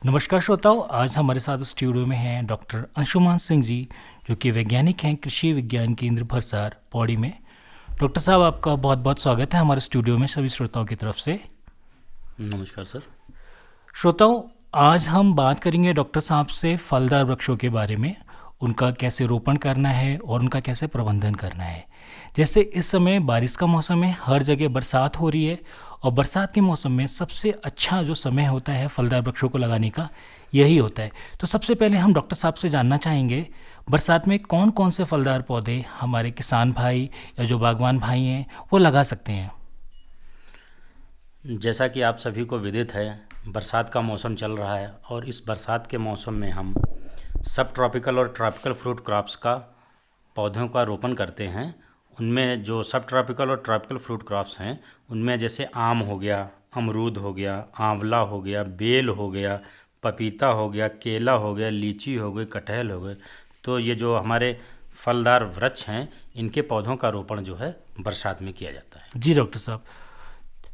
नमस्कार श्रोताओं, आज हमारे साथ स्टूडियो में हैं डॉक्टर अंशुमान सिंह जी, जो कि वैज्ञानिक हैं कृषि विज्ञान केंद्र भरसार पौड़ी में। डॉक्टर साहब, आपका बहुत बहुत स्वागत है हमारे स्टूडियो में सभी श्रोताओं की तरफ से। नमस्कार सर। श्रोताओं, आज हम बात करेंगे डॉक्टर साहब से फलदार वृक्षों के बारे में, उनका कैसे रोपण करना है और उनका कैसे प्रबंधन करना है। जैसे इस समय बारिश का मौसम है, हर जगह बरसात हो रही है और बरसात के मौसम में सबसे अच्छा जो समय होता है फलदार वृक्षों को लगाने का, यही होता है। तो सबसे पहले हम डॉक्टर साहब से जानना चाहेंगे, बरसात में कौन कौन से फलदार पौधे हमारे किसान भाई या जो बागवान भाई हैं वो लगा सकते हैं। जैसा कि आप सभी को विदित है, बरसात का मौसम चल रहा है और इस बरसात के मौसम में हम सब ट्रॉपिकल और ट्रॉपिकल फ्रूट क्रॉप्स का पौधों का रोपण करते हैं। उनमें जो सब ट्रॉपिकल और ट्रॉपिकल फ्रूट क्रॉप्स हैं, उनमें जैसे आम हो गया, अमरूद हो गया, आंवला हो गया, बेल हो गया, पपीता हो गया, केला हो गया, लीची हो गई, कटहल हो गए। तो ये जो हमारे फलदार वृक्ष हैं, इनके पौधों का रोपण जो है बरसात में किया जाता है। जी डॉक्टर साहब,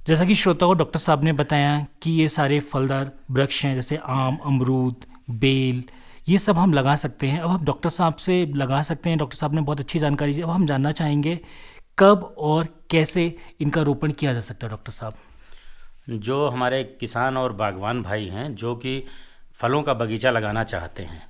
जैसा कि श्रोताओं डॉक्टर साहब ने बताया कि ये सारे फलदार वृक्ष हैं, जैसे आम, अमरूद, बेल, ये सब हम लगा सकते हैं। अब हम डॉक्टर साहब से लगा सकते हैं, डॉक्टर साहब ने बहुत अच्छी जानकारी दी। अब हम जानना चाहेंगे कब और कैसे इनका रोपण किया जा सकता है। डॉक्टर साहब, जो हमारे किसान और बागवान भाई हैं जो कि फलों का बगीचा लगाना चाहते हैं,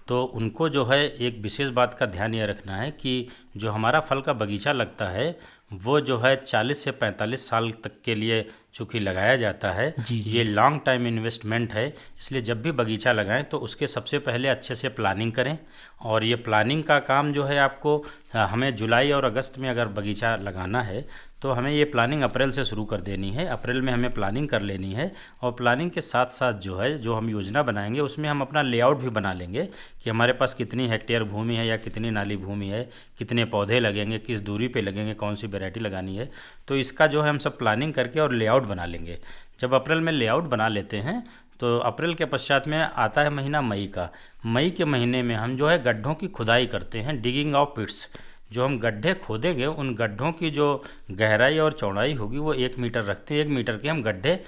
तो उनको जो है एक विशेष बात का ध्यान ये रखना है कि जो हमारा फल का बगीचा लगता है वो जो है 40 से 45 साल तक के लिए चूँकि लगाया जाता है। जी जी। ये लॉन्ग टाइम इन्वेस्टमेंट है, इसलिए जब भी बगीचा लगाएं तो उसके सबसे पहले अच्छे से प्लानिंग करें। और ये प्लानिंग का काम जो है आपको हमें जुलाई और अगस्त में अगर बगीचा लगाना है तो हमें ये प्लानिंग अप्रैल से शुरू कर देनी है। अप्रैल में हमें प्लानिंग कर लेनी है और प्लानिंग के साथ साथ जो है जो हम योजना बनाएंगे उसमें हम अपना लेआउट भी बना लेंगे कि हमारे पास कितनी हेक्टेयर भूमि है या कितनी नाली भूमि है, कितने पौधे लगेंगे, किस दूरी पे लगेंगे, कौन सी वैरायटी लगानी है। तो इसका जो है हम सब प्लानिंग करके और लेआउट बना लेंगे। जब अप्रैल में लेआउट बना लेते हैं तो अप्रैल के पश्चात में आता है महीना मई का। मई के महीने में हम जो है गड्ढों की खुदाई करते हैं, डिगिंग ऑफ पिट्स। जो हम गड्ढे खोदेंगे उन गड्ढों की जो गहराई और चौड़ाई होगी वो 1 मीटर रखते हैं। 1 मीटर के हम गड्ढे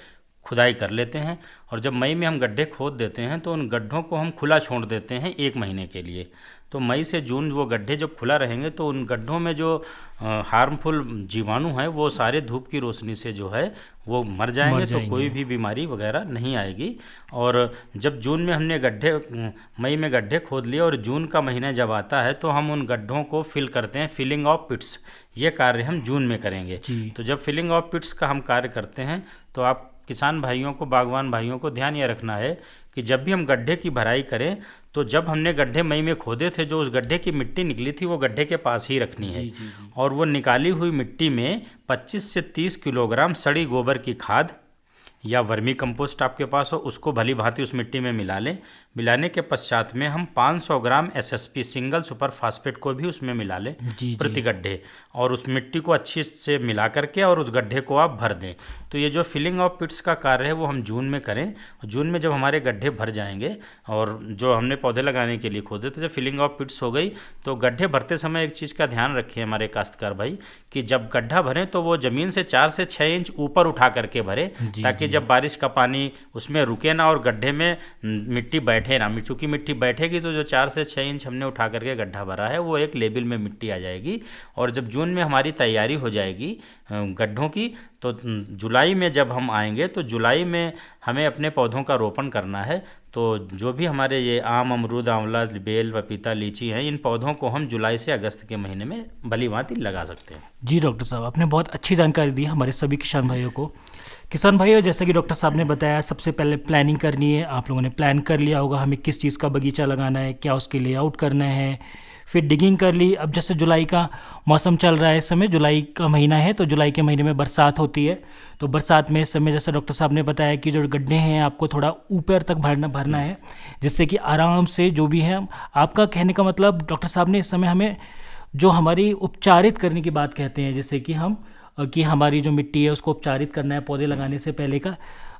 खुदाई कर लेते हैं और जब मई में हम गड्ढे खोद देते हैं तो उन गड्ढों को हम खुला छोड़ देते हैं 1 महीने के लिए। तो मई से जून वो गड्ढे जब खुला रहेंगे तो उन गड्ढों में जो हार्मफुल जीवाणु हैं वो सारे धूप की रोशनी से जो है वो मर जाएंगे, तो कोई भी बीमारी वगैरह नहीं आएगी। और जब जून में हमने मई में गड्ढे खोद लिए और जून का महीना जब आता है तो हम उन गड्ढों को फिल करते हैं, फिलिंग ऑफ पिट्स। ये कार्य हम जून में करेंगे। तो जब फिलिंग ऑफ पिट्स का हम कार्य करते हैं तो आप किसान भाइयों को, बागवान भाइयों को ध्यान ये रखना है कि जब भी हम गड्ढे की भराई करें तो जब हमने गड्ढे मई में खोदे थे, जो उस गड्ढे की मिट्टी निकली थी वो गड्ढे के पास ही रखनी है। जी। और वो निकाली हुई मिट्टी में 25 से 30 किलोग्राम सड़ी गोबर की खाद या वर्मी कंपोस्ट आपके पास हो, उसको भली भांति उस मिट्टी में मिला लें। मिलाने के पश्चात में हम 500 ग्राम एसएसपी सिंगल सुपर फास्फेट को भी उसमें मिला लें प्रति गड्ढे, और उस मिट्टी को अच्छी से मिला करके और उस गड्ढे को आप भर दें। तो ये जो फिलिंग ऑफ पिट्स का कार्य है वो हम जून में करें। जून में जब हमारे गड्ढे भर जाएंगे और जो हमने पौधे लगाने के लिए खोदे थे, जब फिलिंग ऑफ पिट्स हो गई तो गड्ढे भरते समय एक चीज़ का ध्यान रखें हमारे काश्तकार भाई कि जब गड्ढा भरें तो वो ज़मीन से 4 से 6 इंच ऊपर उठा करके भरें, ताकि जब बारिश का पानी उसमें रुके ना और गड्ढे में मिट्टी बैठे ना। चूँकि मिट्टी बैठेगी तो जो 4 से 6 इंच हमने उठा करके गड्ढा भरा है वो एक लेवल में मिट्टी आ जाएगी। और जब जून में हमारी तैयारी हो जाएगी गड्ढों की तो जुलाई में जब हम आएंगे तो जुलाई में हमें अपने पौधों का रोपण करना है। तो जो भी हमारे ये आम, अमरूद, आंवला, बेल, पपीता, लीची हैं, इन पौधों को हम जुलाई से अगस्त के महीने में भली भांति लगा सकते हैं। जी डॉक्टर साहब, आपने बहुत अच्छी जानकारी दी हमारे सभी किसान भाइयों को। किसान भाइयों, जैसा कि डॉक्टर साहब ने बताया, सबसे पहले प्लानिंग करनी है। आप लोगों ने प्लान कर लिया होगा हमें किस चीज़ का बगीचा लगाना है, क्या उसके लेआउट करना है, फिर डिगिंग कर ली। अब जैसे जुलाई का मौसम चल रहा है, इस समय जुलाई का महीना है तो जुलाई के महीने में बरसात होती है। तो बरसात में इस समय जैसे डॉक्टर साहब ने बताया कि जो गड्ढे हैं आपको थोड़ा ऊपर तक भरना है, जिससे कि आराम से जो भी है, आपका कहने का मतलब डॉक्टर साहब ने इस समय हमें जो हमारी उपचारित करने की बात कहते हैं, जैसे कि हमारी जो मिट्टी है उसको उपचारित करना है पौधे लगाने से पहले का।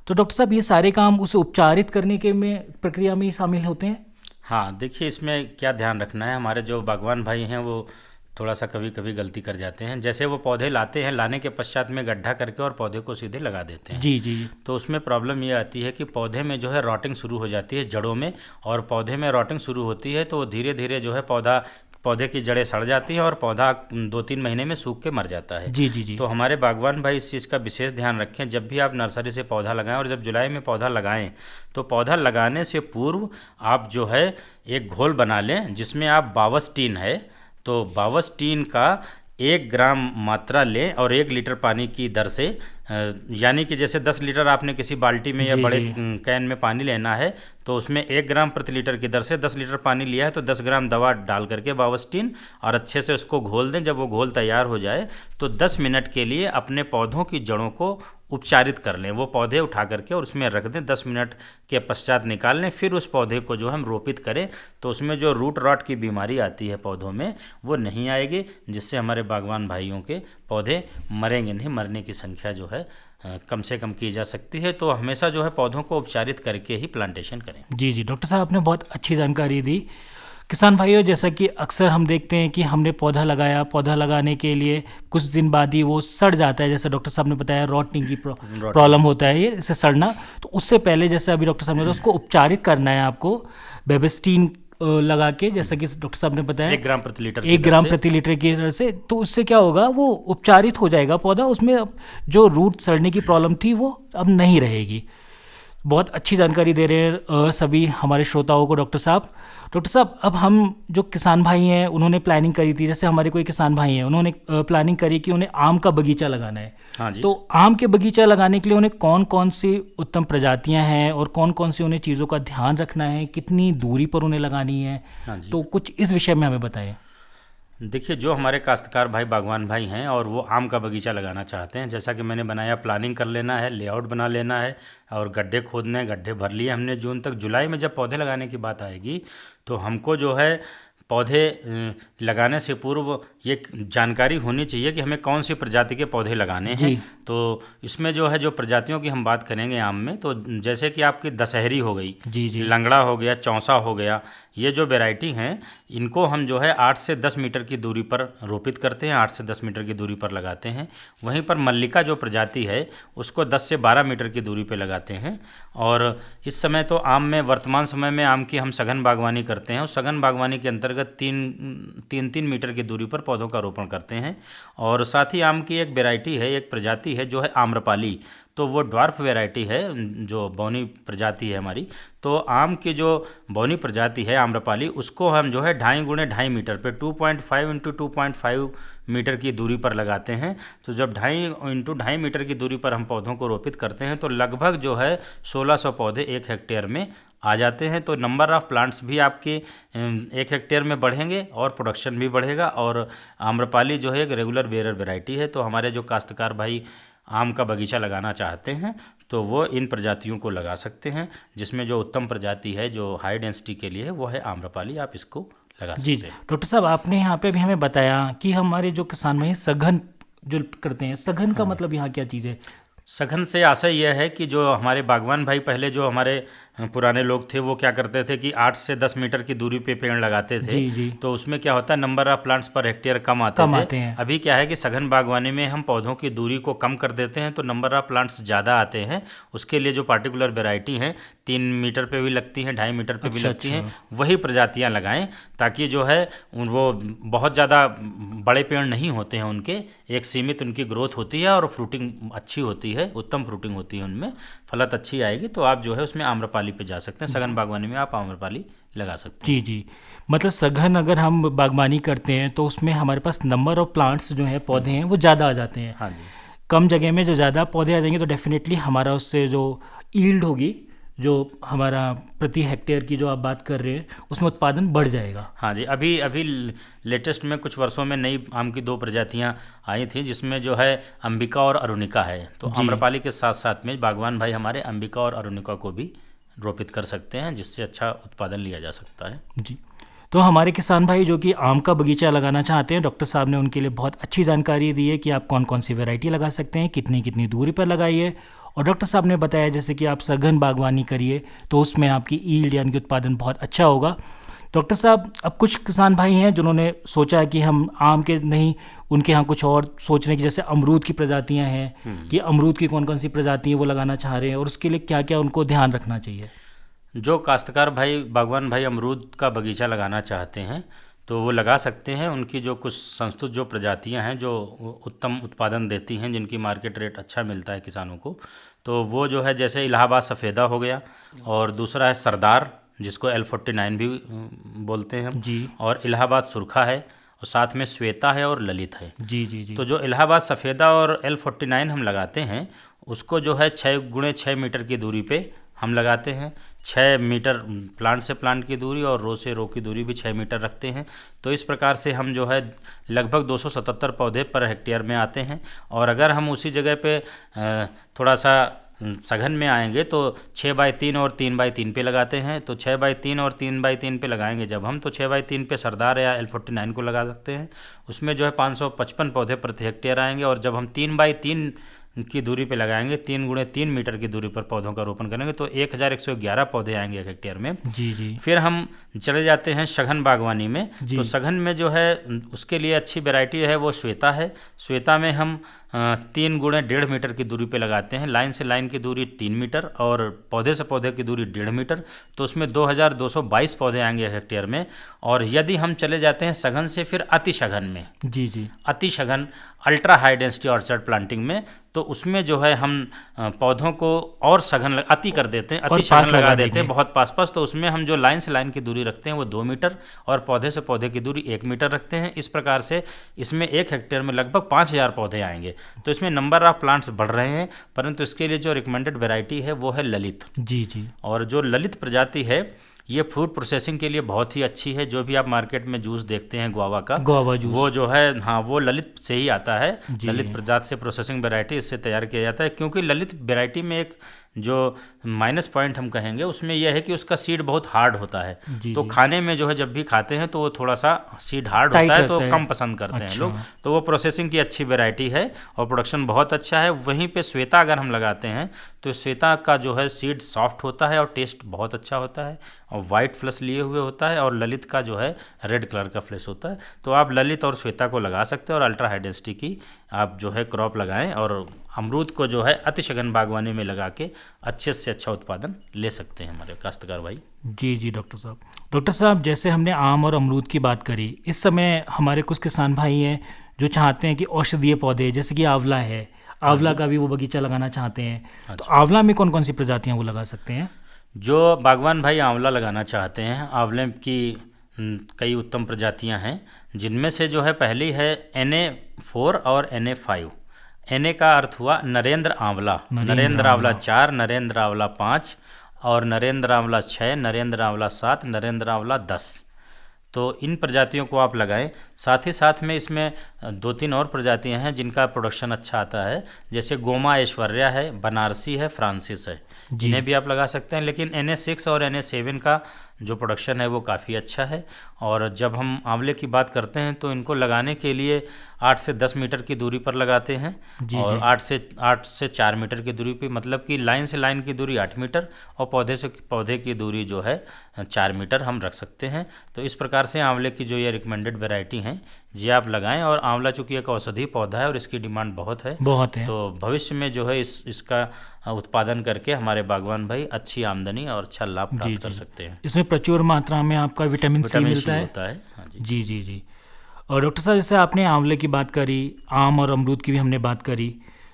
तो डॉक्टर साहब ये सारे काम उसे उपचारित करने के में प्रक्रिया में ही शामिल होते हैं। हाँ, देखिए इसमें क्या ध्यान रखना है, हमारे जो बागवान भाई हैं वो थोड़ा सा कभी कभी गलती कर जाते हैं। जैसे वो पौधे लाते हैं, लाने के पश्चात में गड्ढा करके और पौधे को सीधे लगा देते हैं। जी जी तो उसमें प्रॉब्लम ये आती है कि पौधे में जो है रॉटिंग शुरू हो जाती है जड़ों में, और पौधे में रॉटिंग शुरू होती है तो धीरे धीरे जो है पौधे की जड़ें सड़ जाती हैं और पौधा 2-3 महीने में सूख के मर जाता है। जी जी जी तो हमारे बागवान भाई इस चीज़ का विशेष ध्यान रखें, जब भी आप नर्सरी से पौधा लगाएं और जब जुलाई में पौधा लगाएं तो पौधा लगाने से पूर्व आप जो है एक घोल बना लें जिसमें आप बावस्टीन है तो बावस्टीन का 1 ग्राम मात्रा लें और 1 लीटर पानी की दर से, यानी कि जैसे 10 लीटर आपने किसी बाल्टी में या जी बड़े जी कैन में पानी लेना है तो उसमें 1 ग्राम प्रति लीटर की दर से 10 लीटर पानी लिया है तो 10 ग्राम दवा डाल करके बावस्टीन और अच्छे से उसको घोल दें। जब वो घोल तैयार हो जाए तो 10 मिनट के लिए अपने पौधों की जड़ों को उपचारित कर लें। वो पौधे उठा करके और उसमें रख दें, 10 मिनट के पश्चात निकाल लें। फिर उस पौधे को जो हम रोपित करें तो उसमें जो रूट रॉट की बीमारी आती है पौधों में वो नहीं आएगी, जिससे हमारे बागवान भाइयों के पौधे मरेंगे नहीं, मरने की संख्या जो है कम से कम की जा सकती है। तो हमेशा जो है पौधों को उपचारित करके ही प्लांटेशन करें। जी जी डॉक्टर साहब, आपने बहुत अच्छी जानकारी दी। किसान भाइयों, जैसा कि अक्सर हम देखते हैं कि हमने पौधा लगाया, पौधा लगाने के लिए कुछ दिन बाद ही वो सड़ जाता है, जैसे डॉक्टर साहब ने बताया रॉटनिंग की प्रॉब्लम होता है ये इससे सड़ना। तो उससे पहले जैसे अभी डॉक्टर साहब ने बताया उसको उपचारित करना है आपको बेबिस्टीन लगा के, जैसा कि डॉक्टर साहब ने बताया 1 ग्राम प्रति लीटर 1 ग्राम प्रति लीटर की दर से। तो उससे क्या होगा, वो उपचारित हो जाएगा पौधा, उसमें जो रूट सड़ने की प्रॉब्लम थी वो अब नहीं रहेगी। बहुत अच्छी जानकारी दे रहे हैं सभी हमारे श्रोताओं को डॉक्टर साहब। डॉक्टर साहब, अब हम जो किसान भाई हैं उन्होंने प्लानिंग करी थी, जैसे हमारे कोई किसान भाई हैं उन्होंने प्लानिंग करी कि उन्हें आम का बगीचा लगाना है। हाँ जी। तो आम के बगीचा लगाने के लिए उन्हें कौन कौन सी उत्तम प्रजातियां हैं और कौन कौन सी उन्हें चीज़ों का ध्यान रखना है, कितनी दूरी पर उन्हें लगानी है, हाँ जी। तो कुछ इस विषय में हमें बताएं। देखिए, जो हमारे काश्तकार भाई बागवान भाई हैं और वो आम का बगीचा लगाना चाहते हैं, जैसा कि मैंने बनाया, प्लानिंग कर लेना है, लेआउट बना लेना है और गड्ढे खोदने, गड्ढे भर लिए हमने जून तक। जुलाई में जब पौधे लगाने की बात आएगी तो हमको जो है पौधे लगाने से पूर्व ये जानकारी होनी चाहिए कि हमें कौन सी प्रजाति के पौधे लगाने हैं। तो इसमें जो है जो प्रजातियों की हम बात करेंगे आम में, तो जैसे कि आपकी दशहरी हो गई, जी जी लंगड़ा हो गया, चौसा हो गया, ये जो वैरायटी हैं इनको हम जो है 8 से 10 मीटर की दूरी पर रोपित करते हैं, 8 से 10 मीटर की दूरी पर लगाते हैं। वहीं पर मल्लिका जो प्रजाति है उसको 10 से 12 मीटर की दूरी पर लगाते हैं। और इस समय तो आम में, वर्तमान समय में आम की हम सघन बागवानी करते हैं, उस सघन बागवानी के अंतर्गत 3 मीटर की दूरी पर पौधों का रोपण करते हैं। और साथ ही आम की एक वैरायटी है, एक प्रजाति है जो है आम्रपाली, तो वो ड्वार्फ वैरायटी है, जो बौनी प्रजाति है हमारी। तो आम की जो बौनी प्रजाति है आम्रपाली, उसको हम जो है 2.5 गुणे 2.5 मीटर पे 2.5 इंटू 2.5 मीटर की दूरी पर लगाते हैं। तो जब 2.5 इंटू 2.5 मीटर की दूरी पर हम पौधों को रोपित करते हैं तो लगभग जो है 1600 पौधे 1 हेक्टेयर में आ जाते हैं। तो नंबर ऑफ़ प्लांट्स भी आपके 1 हेक्टेयर में बढ़ेंगे और प्रोडक्शन भी बढ़ेगा। और आम्रपाली जो है एक रेगुलर बेरर वैरायटी है। तो हमारे जो काश्तकार भाई आम का बगीचा लगाना चाहते हैं तो वो इन प्रजातियों को लगा सकते हैं, जिसमें जो उत्तम प्रजाति है जो हाई डेंसिटी के लिए है वो है आम्रपाली, आप इसको लगा सकते हैं। जी डॉक्टर साहब, आपने यहाँ पे भी हमें बताया कि हमारे जो किसान भाई सघन जो करते हैं, सघन का मतलब यहाँ क्या चीज़ है? सघन से आशय यह है कि जो हमारे बागवान भाई पहले जो हमारे पुराने लोग थे वो क्या करते थे कि 8 से 10 मीटर की दूरी पे पेड़ लगाते थे। जी। तो उसमें क्या होता है, number of plants per hectare कम आते हैं। अभी क्या है कि सघन बागवानी में हम पौधों की दूरी को कम कर देते हैं तो नंबर ऑफ प्लांट्स ज़्यादा आते हैं। उसके लिए जो पार्टिकुलर वेराइटी हैं 3 मीटर पे भी लगती हैं, 2.5 मीटर पे भी लगती हैं, वही प्रजातियाँ लगाएं, ताकि जो है वो बहुत ज़्यादा बड़े पेड़ नहीं होते हैं, उनके एक सीमित उनकी ग्रोथ होती है और फ्रूटिंग अच्छी होती है, उत्तम फ्रूटिंग होती है, उनमें फलत अच्छी आएगी। तो आप जो है उसमें आम्रपाली पे जा सकते हैं, सघन बागवानी में आप आम्रपाली लगा सकते हैं। जी मतलब सघन अगर हम बागवानी करते हैं तो उसमें हमारे पास नंबर ऑफ प्लांट्स जो हैं, पौधे हैं, वो ज़्यादा आ जाते हैं। हाँ जी। कम जगह में जो ज़्यादा पौधे आ जाएंगे तो डेफिनेटली हमारा उससे जो ईल्ड होगी, जो हमारा प्रति हेक्टेयर की जो आप बात कर रहे हैं, उसमें उत्पादन बढ़ जाएगा। हाँ जी। अभी लेटेस्ट में कुछ वर्षों में नई आम की 2 प्रजातियाँ आई थी, जिसमें जो है अंबिका और अरुणिका है। तो आम्रपाली के साथ साथ में बागवान भाई हमारे अंबिका और अरुणिका को भी रोपित कर सकते हैं, जिससे अच्छा उत्पादन लिया जा सकता है। जी, तो हमारे किसान भाई जो कि आम का बगीचा लगाना चाहते हैं, डॉक्टर साहब ने उनके लिए बहुत अच्छी जानकारी दी है कि आप कौन कौन सी वैरायटी लगा सकते हैं, कितनी कितनी दूरी पर लगाइए। और डॉक्टर साहब ने बताया जैसे कि आप सघन बागवानी करिए तो उसमें आपकी ईल्ड यानी कि उत्पादन बहुत अच्छा होगा। डॉक्टर साहब, अब कुछ किसान भाई हैं जिन्होंने सोचा है कि हम आम के नहीं, उनके यहाँ कुछ और सोच रहे हैं कि जैसे अमरूद की प्रजातियां हैं, कि अमरूद की कौन कौन सी प्रजाति है वो लगाना चाह रहे हैं, और उसके लिए क्या क्या उनको ध्यान रखना चाहिए। जो काश्तकार भाई, बागवान भाई अमरूद का बगीचा लगाना चाहते हैं तो वो लगा सकते हैं। उनकी जो कुछ संस्तुत जो प्रजातियां हैं जो उत्तम उत्पादन देती हैं, जिनकी मार्केट रेट अच्छा मिलता है किसानों को, तो वो जो है जैसे इलाहाबाद सफ़ेदा हो गया, और दूसरा है सरदार जिसको L49 भी बोलते हैं हम जी और इलाहाबाद सुरखा है, और साथ में श्वेता है और ललित है। जी जी जी। तो जो इलाहाबाद सफ़ेदा और L49 हम लगाते हैं उसको जो है 6x6 मीटर की दूरी पे हम लगाते हैं। 6 मीटर प्लांट से प्लांट की दूरी और रो से रो की दूरी भी 6 मीटर रखते हैं। तो इस प्रकार से हम जो है लगभग 277 पौधे पर हेक्टेयर में आते हैं। और अगर हम उसी जगह पे थोड़ा सा सघन में आएंगे तो 6x3 और 3x3 पे लगाते हैं। तो 6x3 और 3x3 पे लगाएंगे जब हम, तो 6x3 पे सरदार या L49 को लगा सकते हैं। उसमें जो है 555 पौधे प्रति हेक्टेयर आएंगे। और जब हम 3x3 की दूरी पे लगाएंगे, 3x3 मीटर की दूरी पर पौधों का रोपण करेंगे, तो 1111 पौधे आएंगे 1 हेक्टेयर में। जी जी। फिर हम चले जाते हैं सघन बागवानी में। तो सघन में जो है उसके लिए अच्छी वैरायटी है वो श्वेता है। श्वेता में हम 3x1.5 मीटर की दूरी पे लगाते हैं। लाइन से लाइन की दूरी 3 मीटर और पौधे से पौधे की दूरी 1.5 मीटर। तो उसमें 2222 पौधे आएंगे 1 हेक्टेयर में। और यदि हम चले जाते हैं सघन से फिर अति सघन में, जी जी, अति सघन ultra high density orchard planting में, तो उसमें जो है हम पौधों को और सघन अति कर देते हैं, अति सघन लगा देते हैं बहुत पास पास। तो उसमें हम जो लाइन से लाइन की दूरी रखते हैं वो 2 मीटर और पौधे से पौधे की दूरी 1 मीटर रखते हैं। इस प्रकार से इसमें 1 हेक्टेयर में लगभग 5000 पौधे आएंगे। तो इसमें नंबर ऑफ प्लांट्स बढ़ रहे हैं, परंतु इसके लिए जो रिकमेंडेड वैरायटी है वो है ललित। जी जी। और जो ललित प्रजाति है ये फूड प्रोसेसिंग के लिए बहुत ही अच्छी है। जो भी आप मार्केट में जूस देखते हैं गुआवा का, गुआवा जूस, वो जो है हाँ वो ललित से ही आता है। ललित प्रजाति से प्रोसेसिंग वैरायटी इससे तैयार किया जाता है। क्योंकि ललित वैरायटी में एक जो माइनस पॉइंट हम कहेंगे उसमें यह है कि उसका सीड बहुत हार्ड होता है। तो खाने में जो है जब भी खाते हैं तो वो थोड़ा सा सीड हार्ड होता है, तो कम पसंद करते हैं लोग। तो वो प्रोसेसिंग की अच्छी वैरायटी है और प्रोडक्शन बहुत अच्छा है। वहीं पे श्वेता अगर हम लगाते हैं तो श्वेता का जो है सीड सॉफ्ट होता है और टेस्ट बहुत अच्छा होता है और वाइट फ्लश लिए हुए होता है। और ललित का जो है रेड कलर का फ्लश होता है। तो आप ललित और श्वेता को लगा सकते हैं और अल्ट्रा हाई डेंसिटी की आप जो है क्रॉप लगाएं और अमरूद को जो है अतिशगन बागवानी में लगा के अच्छे से अच्छा उत्पादन ले सकते हैं हमारे काश्तकार भाई। जी जी डॉक्टर साहब, जैसे हमने आम और अमरूद की बात करी, इस समय हमारे कुछ किसान भाई हैं जो चाहते हैं कि औषधीय पौधे जैसे कि आंवला है, आंवला का भी वो बगीचा लगाना चाहते हैं। तो आंवला में कौन कौन सी प्रजातियाँ वो लगा सकते हैं? जो बागवान भाई आंवला लगाना चाहते हैं, आंवले की कई उत्तम प्रजातियां हैं, जिनमें से जो है पहली है NA4 और NA5। NA का अर्थ हुआ नरेंद्र आंवला, नरेंद्र आंवला 4, नरेंद्र आंवला 5 और नरेंद्र आंवला 6, नरेंद्र आंवला 7, नरेंद्र आंवला 10। तो इन प्रजातियों को आप लगाएं। साथ ही साथ में इसमें 2-3 और प्रजातियां हैं जिनका प्रोडक्शन अच्छा आता है, जैसे गोमा ऐश्वर्या है, बनारसी है, फ्रांसिस है, जिन्हें भी आप लगा सकते हैं। लेकिन NA6 और NA7 का जो प्रोडक्शन है वो काफ़ी अच्छा है। और जब हम आंवले की बात करते हैं तो इनको लगाने के लिए 8 से 10 मीटर की दूरी पर लगाते हैं और 8 से 4 मीटर की दूरी पे, मतलब कि लाइन से लाइन की दूरी 8 मीटर और पौधे से पौधे की दूरी जो है 4 मीटर हम रख सकते हैं। तो इस प्रकार से आंवले की जो ये रिकमेंडेड वैरायटी हैं जी आप लगाएं। और आंवला चूँकि एक औषधीय पौधा है और इसकी डिमांड बहुत है, तो भविष्य में जो है इसका उत्पादन करके हमारे बागवान भाई अच्छी आमदनी और अच्छा लाभ प्राप्त कर सकते हैं। इसमें प्रचुर मात्रा में आपका विटामिन सी मिलता है। हाँ जी। और डॉक्टर साहब, जैसे आपने आंवले की बात करी, आम और अमरूद की भी हमने बात करी,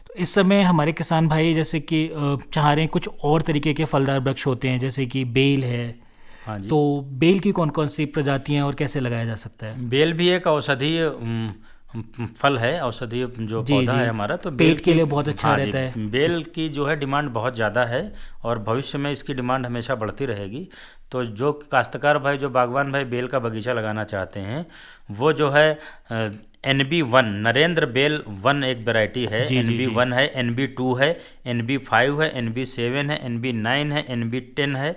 तो इस समय हमारे किसान भाई जैसे कि चाह रहे हैं कुछ और तरीके के फलदार वृक्ष होते हैं, जैसे कि बेल है। हाँ जी। तो बेल की कौन कौन सी प्रजातियां और कैसे लगाया जा सकता है? बेल भी एक औषधीय फल है, औषधीय जो पौधा है हमारा, तो पेट के लिए बहुत अच्छा रहता है। बेल की जो है डिमांड बहुत ज़्यादा है और भविष्य में इसकी डिमांड हमेशा बढ़ती रहेगी। तो जो काश्तकार भाई, जो बागवान भाई बेल का बगीचा लगाना चाहते हैं, वो जो है NB1 नरेंद्र बेल 1 एक वैरायटी है, NB1 है, NB2 है, NB5 है, NB7 है, NB9 है, NB10 है,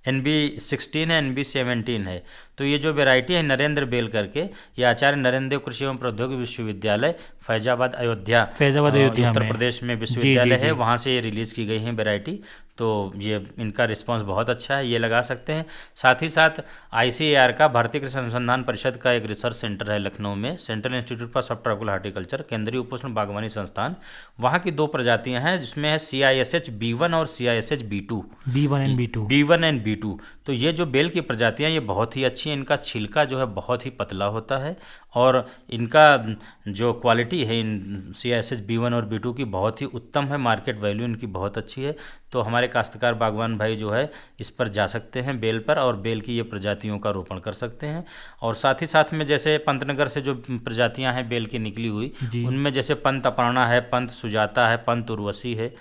NB16 है, NB17 है। तो ये जो वैरायटी है नरेंद्र बेल करके, ये आचार्य नरेंद्र देव कृषि एवं प्रौद्योगिकी विश्वविद्यालय फैजाबाद अयोध्या अयोध्या उत्तर में। प्रदेश में जी विश्वविद्यालय जी है, जी। वहाँ से ये रिलीज़ की गई है वैरायटी। तो ये इनका रिस्पांस बहुत अच्छा है, ये लगा सकते हैं। साथ ही साथ ICAR का, भारतीय कृषि अनुसंधान परिषद का एक रिसर्च सेंटर है लखनऊ में, सेंट्रल इंस्टीट्यूट फॉर सब ट्रॉपिकल हार्टिकल्चर, केंद्रीय उपोष्ण बागवानी संस्थान। वहाँ की 2 प्रजातियाँ हैं जिसमें है CISH B1 और CISH B2। B1 and B2। B1 and B2। तो ये जो बेल की प्रजातियाँ ये बहुत ही अच्छी हैं, इनका छिलका जो है बहुत ही पतला होता है और इनका जो क्वालिटी है इन CISH B1 और B2 की बहुत ही उत्तम है, मार्केट वैल्यू इनकी बहुत अच्छी है। तो हमारे काश्तकार बागवान भाई जो है इस पर जा सकते हैं बेल पर, और बेल की ये प्रजातियों का रोपण कर सकते हैं। और साथ ही साथ में जैसे पंतनगर से जो प्रजातियां हैं बेल की निकली हुई, जी उनमें जैसे पंत अपर्णा है, पंत सुजाता है, पंत उर्वशी है,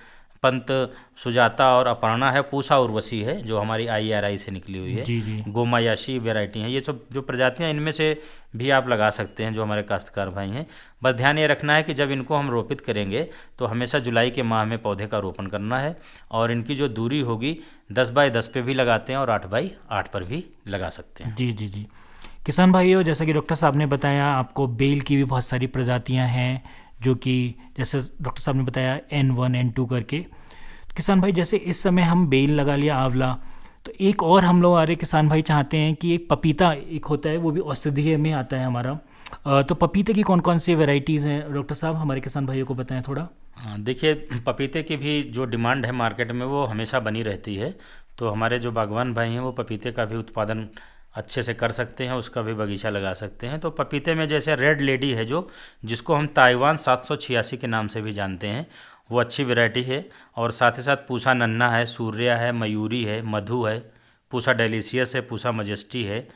पंत सुजाता और अपर्णा है, पूसा उर्वशी है जो हमारी IRI से निकली हुई है, जी जी गोमायाशी वैरायटी हैं। ये सब जो प्रजातियां इनमें से भी आप लगा सकते हैं जो हमारे काश्तकार भाई हैं। बस ध्यान ये रखना है कि जब इनको हम रोपित करेंगे तो हमेशा जुलाई के माह में पौधे का रोपण करना है, और इनकी जो दूरी होगी 10 बाय 10 पे भी लगाते हैं और 8 बाय 8 पर भी लगा सकते हैं। जी जी जी। किसान भाइयों, जैसा कि डॉक्टर साहब ने बताया, आपको बेल की भी बहुत सारी प्रजातियां हैं जो कि जैसे डॉक्टर साहब ने बताया N1 N2 करके। किसान भाई, जैसे इस समय हम बेल लगा लिया आंवला, तो एक और हम लोग आ रहे किसान भाई चाहते हैं कि एक पपीता एक होता है, वो भी औषधीय में आता है हमारा। तो पपीते की कौन कौन सी वेराइटीज़ हैं डॉक्टर साहब, हमारे किसान भाइयों को बताएं थोड़ा। देखिए, पपीते की भी जो डिमांड है मार्केट में वो हमेशा बनी रहती है। तो हमारे जो बागवान भाई हैं वो पपीते का भी उत्पादन अच्छे से कर सकते हैं, उसका भी बगीचा लगा सकते हैं। तो पपीते में जैसे रेड लेडी है जो, जिसको हम ताइवान 786 के नाम से भी जानते हैं, वो अच्छी वैरायटी है। और साथ ही साथ पूसा नन्ना है, सूर्या है, मयूरी है, मधु है, पूसा डेलीशियस है, पूसा मजेस्टी है,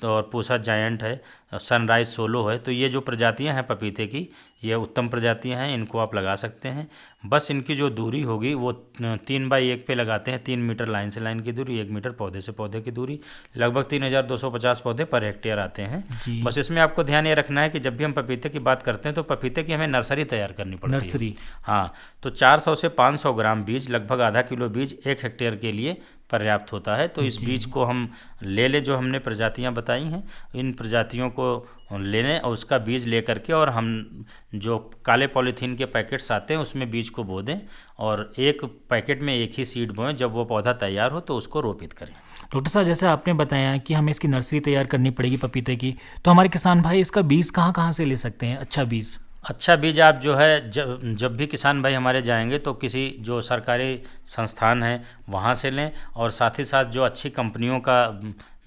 तो और पूसा जायंट है, सनराइज सोलो है। तो ये जो प्रजातियां हैं पपीते की, ये उत्तम प्रजातियां हैं, इनको आप लगा सकते हैं। बस इनकी जो दूरी होगी वो 3 बाई 1 पे लगाते हैं, 3 मीटर लाइन से लाइन की दूरी, 1 मीटर पौधे से पौधे की दूरी, लगभग 3250 पौधे पर हेक्टेयर आते हैं। जी। बस इसमें आपको ध्यान ये रखना है कि जब भी हम पपीते की बात करते हैं तो पपीते की हमें नर्सरी तैयार करनी पड़ती है। नर्सरी। हाँ, तो 400 से 500 ग्राम बीज, लगभग आधा किलो बीज 1 हेक्टेयर के लिए पर्याप्त होता है। तो इस बीज को हम ले लें, जो हमने प्रजातियां बताई हैं, इन प्रजातियों को ले लें और उसका बीज ले करके, और हम जो काले पॉलीथीन के पैकेट्स आते हैं उसमें बीज को बो दें, और एक पैकेट में एक ही सीड बोएं। जब वो पौधा तैयार हो तो उसको रोपित करें। डॉक्टर साहब, जैसे आपने बताया कि हमें इसकी नर्सरी तैयार करनी पड़ेगी पपीते की, तो हमारे किसान भाई इसका बीज कहाँ कहाँ से ले सकते हैं, अच्छा बीज? अच्छा बीज आप जो है जब भी किसान भाई हमारे जाएंगे तो किसी जो सरकारी संस्थान है वहाँ से लें, और साथ ही साथ जो अच्छी कंपनियों का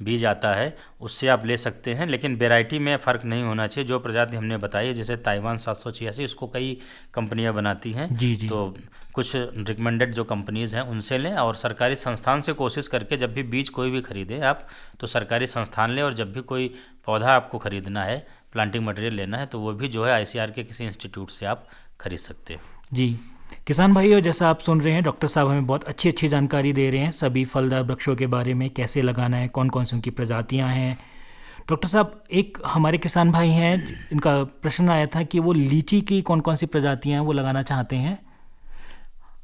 बीज आता है उससे आप ले सकते हैं। लेकिन वैरायटी में फ़र्क नहीं होना चाहिए। जो प्रजाति हमने बताई है जैसे ताइवान 786, इसको कई कंपनियां बनाती हैं। जी जी। तो कुछ रिकमेंडेड जो कंपनीज़ हैं उनसे लें, और सरकारी संस्थान से कोशिश करके जब भी बीज कोई भी खरीदें आप, तो सरकारी संस्थान लें। और जब भी कोई पौधा आपको ख़रीदना है, प्लांटिंग मटेरियल लेना है, तो वो भी जो है ICAR के किसी इंस्टीट्यूट से आप खरीद सकते हैं। जी। किसान भाइयों, जैसा आप सुन रहे हैं, डॉक्टर साहब हमें बहुत अच्छी अच्छी जानकारी दे रहे हैं सभी फलदार वृक्षों के बारे में, कैसे लगाना है, कौन कौन सी उनकी प्रजातियां हैं। डॉक्टर साहब, एक हमारे किसान भाई हैं, इनका प्रश्न आया था कि वो लीची की कौन कौन सी प्रजातियां हैं वो लगाना चाहते हैं।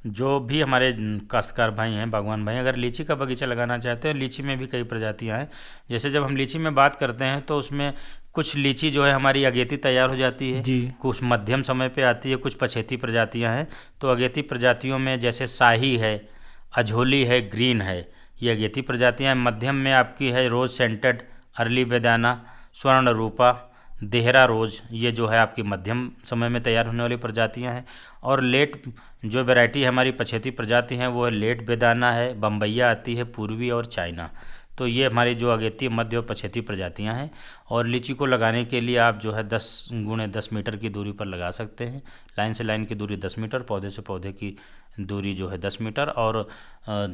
जो भी हमारे काश्तकार भाई हैं, बागवान भाई, अगर लीची का बगीचा लगाना चाहते हैं, लीची में भी कई प्रजातियां हैं। जैसे जब हम लीची में बात करते हैं तो उसमें कुछ लीची जो है हमारी अगेती तैयार हो जाती है, जी। कुछ मध्यम समय पे आती है, कुछ पछेती प्रजातियां हैं। तो अगेती प्रजातियों में जैसे शाही है, अझोली है, ग्रीन है, ये अगेती प्रजातियां हैं। मध्यम में आपकी है रोज़ सेंटेड, अर्ली बेदाना, स्वर्ण रूपा, देहरा रोज़, ये जो है आपकी मध्यम समय में तैयार होने वाली प्रजातियां हैं। और लेट जो वैरायटी हमारी पछेती प्रजाति हैं वो है लेट बेदाना है, बम्बैया आती है, पूर्वी और चाइना। तो ये हमारी जो अगेती, मध्य और पछेती प्रजातियां हैं। और लीची को लगाने के लिए आप जो है 10 × 10 मीटर की दूरी पर लगा सकते हैं। लाइन से लाइन की दूरी 10 मीटर, पौधे से पौधे की दूरी जो है 10 मीटर, और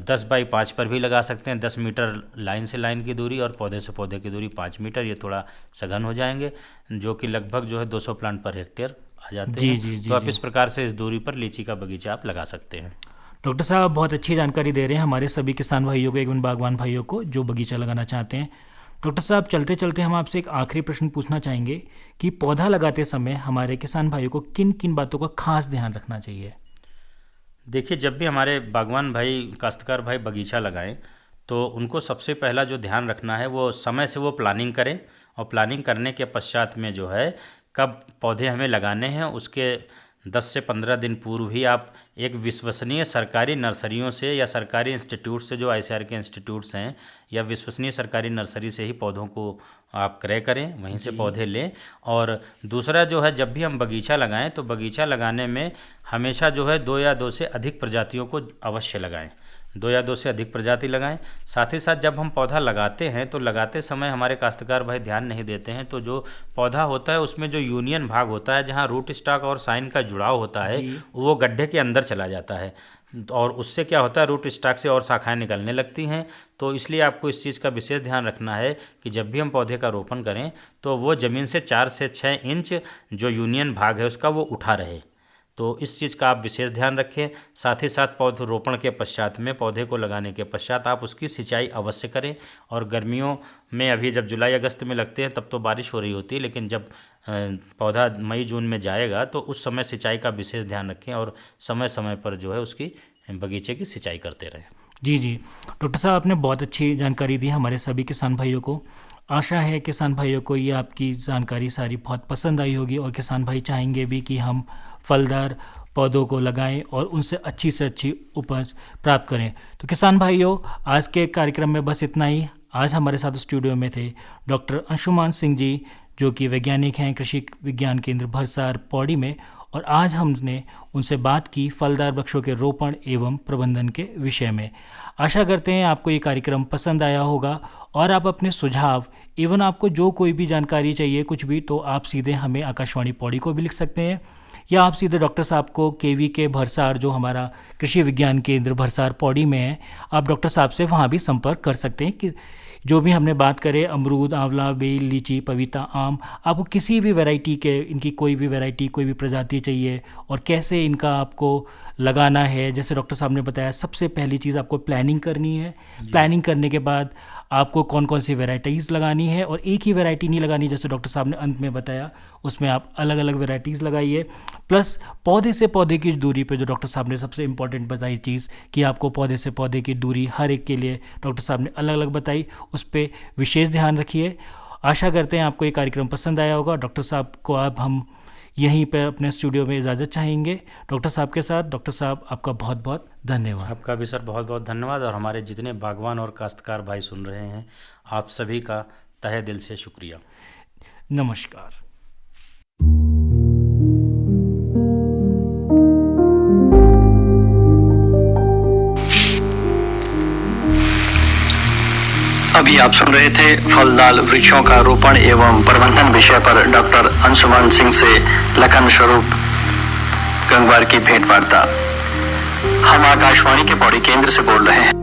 10 बाई 5 पर भी लगा सकते हैं। 10 मीटर लाइन से लाइन की दूरी और पौधे से पौधे की दूरी 5 मीटर। ये थोड़ा सघन हो जाएंगे, जो कि लगभग जो है 200 प्लांट पर हेक्टेयर आ जाते जी हैं। जी जी तो आप जी। इस प्रकार से इस दूरी पर लीची का बगीचा आप लगा सकते हैं। डॉक्टर साहब बहुत अच्छी जानकारी दे रहे हैं हमारे सभी किसान भाइयों को, एवं बागवान भाइयों को जो बगीचा लगाना चाहते हैं। डॉक्टर साहब, चलते चलते हम आपसे एक आखिरी प्रश्न पूछना चाहेंगे कि पौधा लगाते समय हमारे किसान भाइयों को किन किन बातों का खास ध्यान रखना चाहिए? देखिए, जब भी हमारे बागवान भाई, काश्तकार भाई बगीचा लगाएं तो उनको सबसे पहला जो ध्यान रखना है वो समय से वो प्लानिंग करें, और प्लानिंग करने के पश्चात में जो है कब पौधे हमें लगाने हैं उसके 10 से 15 दिन पूर्व ही आप एक विश्वसनीय सरकारी नर्सरियों से या सरकारी इंस्टीट्यूट से, जो ICAR के इंस्टीट्यूट्स हैं, या विश्वसनीय सरकारी नर्सरी से ही पौधों को आप क्रय करें, वहीं से पौधे लें। और दूसरा जो है, जब भी हम बगीचा लगाएं तो बगीचा लगाने में हमेशा जो है 2 या 2 से अधिक प्रजातियों को अवश्य लगाएं, 2 या 2 से अधिक प्रजाति लगाएं। साथ ही साथ जब हम पौधा लगाते हैं तो लगाते समय हमारे काश्तकार भाई ध्यान नहीं देते हैं, तो जो पौधा होता है उसमें जो यूनियन भाग होता है, जहाँ रूट स्टॉक और साइन का जुड़ाव होता है, वो गड्ढे के अंदर चला जाता है, और उससे क्या होता है, रूट स्टॉक से और शाखाएं निकलने लगती हैं। तो इसलिए आपको इस चीज़ का विशेष ध्यान रखना है कि जब भी हम पौधे का रोपण करें तो वो ज़मीन से 4 से 6 इंच जो यूनियन भाग है उसका वो उठा रहे। तो इस चीज़ का आप विशेष ध्यान रखें। साथ ही साथ पौधे रोपण के पश्चात में, पौधे को लगाने के पश्चात आप उसकी सिंचाई अवश्य करें। और गर्मियों में अभी जब जुलाई अगस्त में लगते हैं तब तो बारिश हो रही होती है, लेकिन जब पौधा मई जून में जाएगा तो उस समय सिंचाई का विशेष ध्यान रखें और समय समय पर जो है उसकी बगीचे की सिंचाई करते रहें। जी जी, डॉक्टर साहब आपने बहुत अच्छी जानकारी दी हमारे सभी किसान भाइयों को। आशा है किसान भाइयों को ये आपकी जानकारी सारी बहुत पसंद आई होगी, और किसान भाई चाहेंगे भी कि हम फलदार पौधों को लगाएं और उनसे अच्छी से अच्छी उपज प्राप्त करें। तो किसान भाइयों, आज के कार्यक्रम में बस इतना ही। आज हमारे साथ स्टूडियो में थे डॉक्टर अंशुमान सिंह जी, जो कि वैज्ञानिक हैं कृषि विज्ञान केंद्र भरसार पौड़ी में, और आज हमने उनसे बात की फलदार वृक्षों के रोपण एवं प्रबंधन के विषय में। आशा करते हैं आपको ये कार्यक्रम पसंद आया होगा, और आप अपने सुझाव एवं आपको जो कोई भी जानकारी चाहिए कुछ भी, तो आप सीधे हमें आकाशवाणी पौड़ी को भी लिख सकते हैं, या आप सीधे डॉक्टर साहब को KVK भरसार, जो हमारा कृषि विज्ञान केंद्र भरसार पौड़ी में है, आप डॉक्टर साहब से वहाँ भी संपर्क कर सकते हैं कि जो भी हमने बात करे, अमरूद, आंवला, बेल, लीची, पपीता, आम, आपको किसी भी वैरायटी के, इनकी कोई भी वैरायटी, कोई भी प्रजाति चाहिए और कैसे इनका आपको लगाना है, जैसे डॉक्टर साहब ने बताया, सबसे पहली चीज़ आपको प्लानिंग करनी है। प्लानिंग करने के बाद आपको कौन कौन सी वैराइटीज़ लगानी है, और एक ही वैरायटी नहीं लगानी, जैसे डॉक्टर साहब ने अंत में बताया, उसमें आप अलग अलग वैराइटीज़ लगाइए। प्लस पौधे से पौधे की दूरी पे जो डॉक्टर साहब ने सबसे इम्पॉर्टेंट बताई चीज़, कि आपको पौधे से पौधे की दूरी हर एक के लिए डॉक्टर साहब ने अलग अलग बताई, उस पर विशेष ध्यान रखिए। आशा करते हैं आपको ये कार्यक्रम पसंद आया होगा। डॉक्टर साहब को अब हम यहीं पे अपने स्टूडियो में इजाज़त चाहेंगे डॉक्टर साहब के साथ। डॉक्टर साहब, आपका बहुत बहुत धन्यवाद। आपका भी सर बहुत बहुत धन्यवाद, और हमारे जितने बागवान और काश्तकार भाई सुन रहे हैं, आप सभी का तहे दिल से शुक्रिया। नमस्कार। अभी आप सुन रहे थे फलदार वृक्षों का रोपण एवं प्रबंधन विषय पर डॉक्टर अंशुमान सिंह से लखन स्वरूप गंगवार की भेंट वार्ता। हम आकाशवाणी के पौड़ी केंद्र से बोल रहे हैं।